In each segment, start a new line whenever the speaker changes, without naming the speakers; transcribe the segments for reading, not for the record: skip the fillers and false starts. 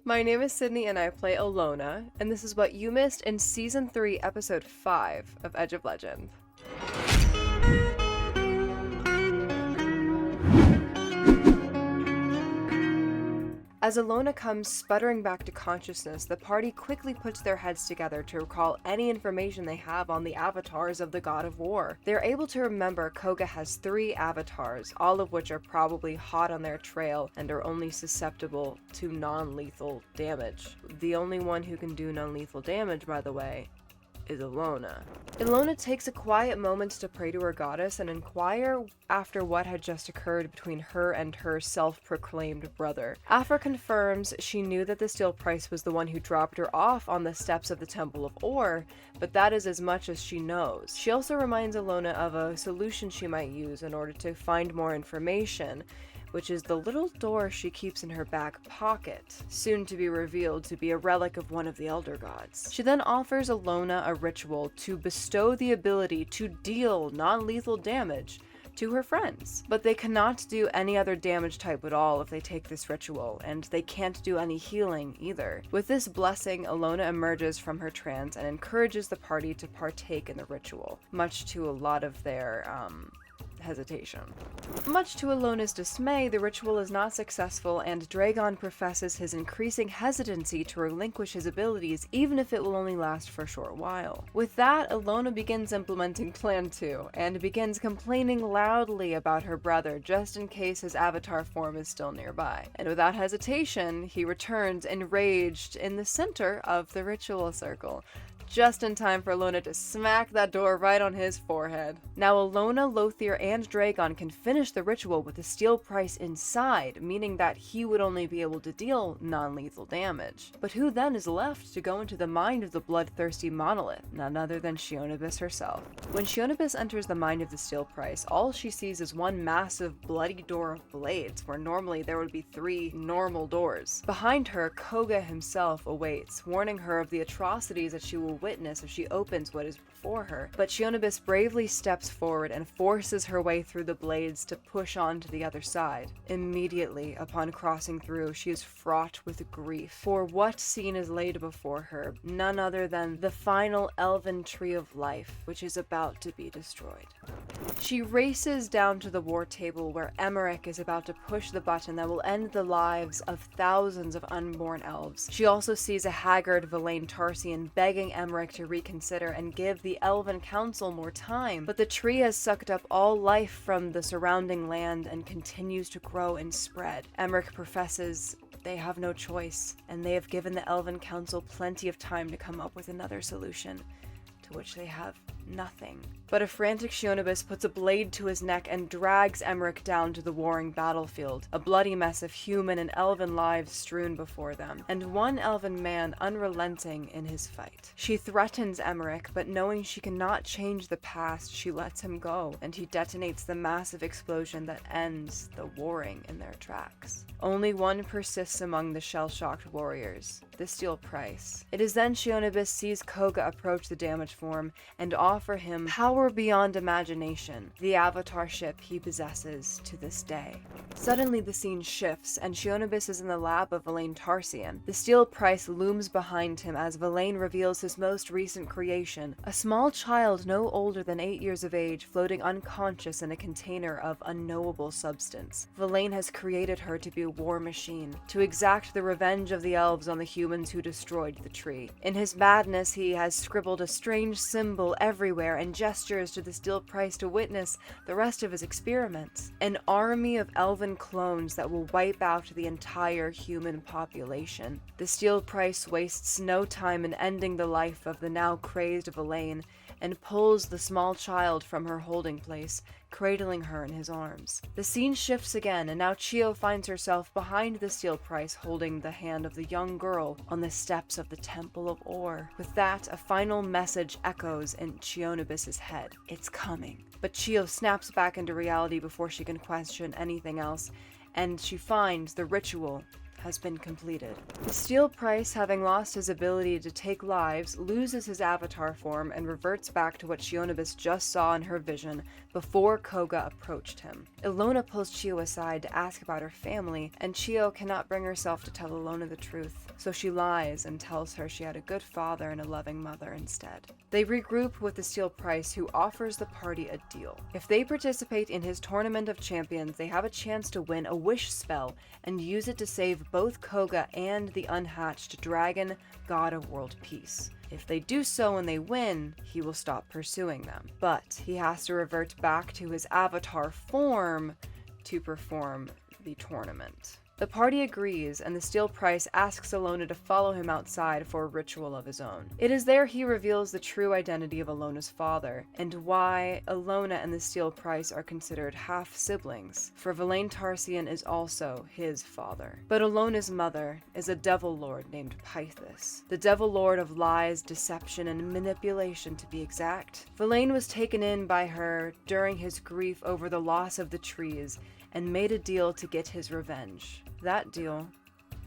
My name is Sidney and I play Alona, and this is what you missed in Season 3, Episode 5 of Edge of Legend. As Alona comes sputtering back to consciousness, the party quickly puts their heads together to recall any information they have on the avatars of the God of War. They're able to remember Koga has 3 avatars, all of which are probably hot on their trail and are only susceptible to non-lethal damage. The only one who can do non-lethal damage, by the way, is Alona. Alona takes a quiet moment to pray to her goddess and inquire after what had just occurred between her and her self-proclaimed brother. Afra confirms she knew that the Steel Price was the one who dropped her off on the steps of the Temple of Ore, but that is as much as she knows. She also reminds Alona of a solution she might use in order to find more information, which is the little door she keeps in her back pocket, soon to be revealed to be a relic of one of the Elder Gods. She then offers Alona a ritual to bestow the ability to deal non-lethal damage to her friends. But they cannot do any other damage type at all if they take this ritual, and they can't do any healing either. With this blessing, Alona emerges from her trance and encourages the party to partake in the ritual, much to a lot of their, hesitation. Much to Alona's dismay, the ritual is not successful, and Dragon professes his increasing hesitancy to relinquish his abilities, even if it will only last for a short while. With that, Alona begins implementing Plan 2, and begins complaining loudly about her brother, just in case his avatar form is still nearby. And without hesitation, he returns enraged in the center of the ritual circle, just in time for Alona to smack that door right on his forehead. Now Alona, Lothier, and Dragon can finish the ritual with the Steel Price inside, meaning that he would only be able to deal non-lethal damage. But who then is left to go into the mind of the bloodthirsty monolith? None other than Shionibis herself. When Shionibis enters the mind of the Steel Price, all she sees is one massive bloody door of blades, where normally there would be 3 normal doors. Behind her, Koga himself awaits, warning her of the atrocities that she will witness if she opens what is before her. But Shionibis bravely steps forward and forces her way through the blades to push on to the other side. Immediately, upon crossing through, she is fraught with grief, for what scene is laid before her? None other than the final elven tree of life, which is about to be destroyed. She races down to the war table where Emmerich is about to push the button that will end the lives of thousands of unborn elves. She also sees a haggard Verlaine Tarsian begging Emmerich to reconsider and give the Elven Council more time, but the tree has sucked up all life from the surrounding land and continues to grow and spread. Emmerich professes they have no choice, and they have given the Elven Council plenty of time to come up with another solution, to which they have nothing. But a frantic Shionibis puts a blade to his neck and drags Emmerich down to the warring battlefield, a bloody mess of human and elven lives strewn before them, and one elven man unrelenting in his fight. She threatens Emmerich, but knowing she cannot change the past, she lets him go, and he detonates the massive explosion that ends the warring in their tracks. Only one persists among the shell-shocked warriors, the Steel Price. It is then Shionibis sees Koga approach the damaged form and offer him power beyond imagination, the avatar ship he possesses to this day. Suddenly the scene shifts, and Shionibis is in the lab of Verlaine Tarsian. The Steel Price looms behind him as Verlaine reveals his most recent creation, a small child no older than 8 years of age floating unconscious in a container of unknowable substance. Verlaine has created her to be a war machine, to exact the revenge of the elves on the humans who destroyed the tree. In his madness, he has scribbled a strange symbol everywhere and gestures to the Steel Price to witness the rest of his experiments. An army of elven clones that will wipe out the entire human population. The Steel Price wastes no time in ending the life of the now crazed Verlaine and pulls the small child from her holding place, cradling her in his arms. The scene shifts again, and now Chio finds herself behind the Steel Price holding the hand of the young girl on the steps of the Temple of Ore. With that, a final message echoes in Shionibis' head. It's coming. But Chio snaps back into reality before she can question anything else, and she finds the ritual has been completed. The Steel Price, having lost his ability to take lives, loses his avatar form and reverts back to what Shionibus just saw in her vision before Koga approached him. Ilona pulls Chio aside to ask about her family, and Chio cannot bring herself to tell Ilona the truth, so she lies and tells her she had a good father and a loving mother instead. They regroup with the Steel Price, who offers the party a deal. If they participate in his Tournament of Champions, they have a chance to win a wish spell and use it to save both Koga and the unhatched dragon, god of world peace. If they do so and they win, he will stop pursuing them. But he has to revert back to his avatar form to perform the tournament. The party agrees, and the Steel Price asks Ilona to follow him outside for a ritual of his own. It is there he reveals the true identity of Ilona's father, and why Ilona and the Steel Price are considered half-siblings, for Verlaine Tarsian is also his father. But Ilona's mother is a devil lord named Pythus, the devil lord of lies, deception, and manipulation to be exact. Verlaine was taken in by her during his grief over the loss of the trees, and made a deal to get his revenge. That deal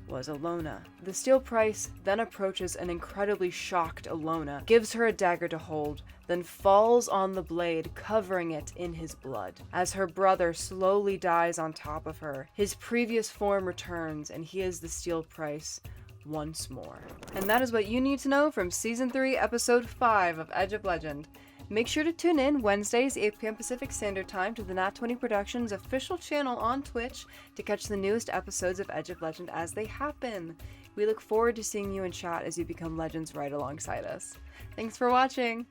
was Ilona. The Steel Price then approaches an incredibly shocked Ilona, gives her a dagger to hold, then falls on the blade, covering it in his blood. As her brother slowly dies on top of her, his previous form returns, and he is the Steel Price once more. And that is what you need to know from Season 3, Episode 5 of Edge of Legend. Make sure to tune in Wednesdays, 8 p.m. Pacific Standard Time to the Nat20 Productions official channel on Twitch to catch the newest episodes of Edge of Legend as they happen. We look forward to seeing you in chat as you become legends right alongside us. Thanks for watching!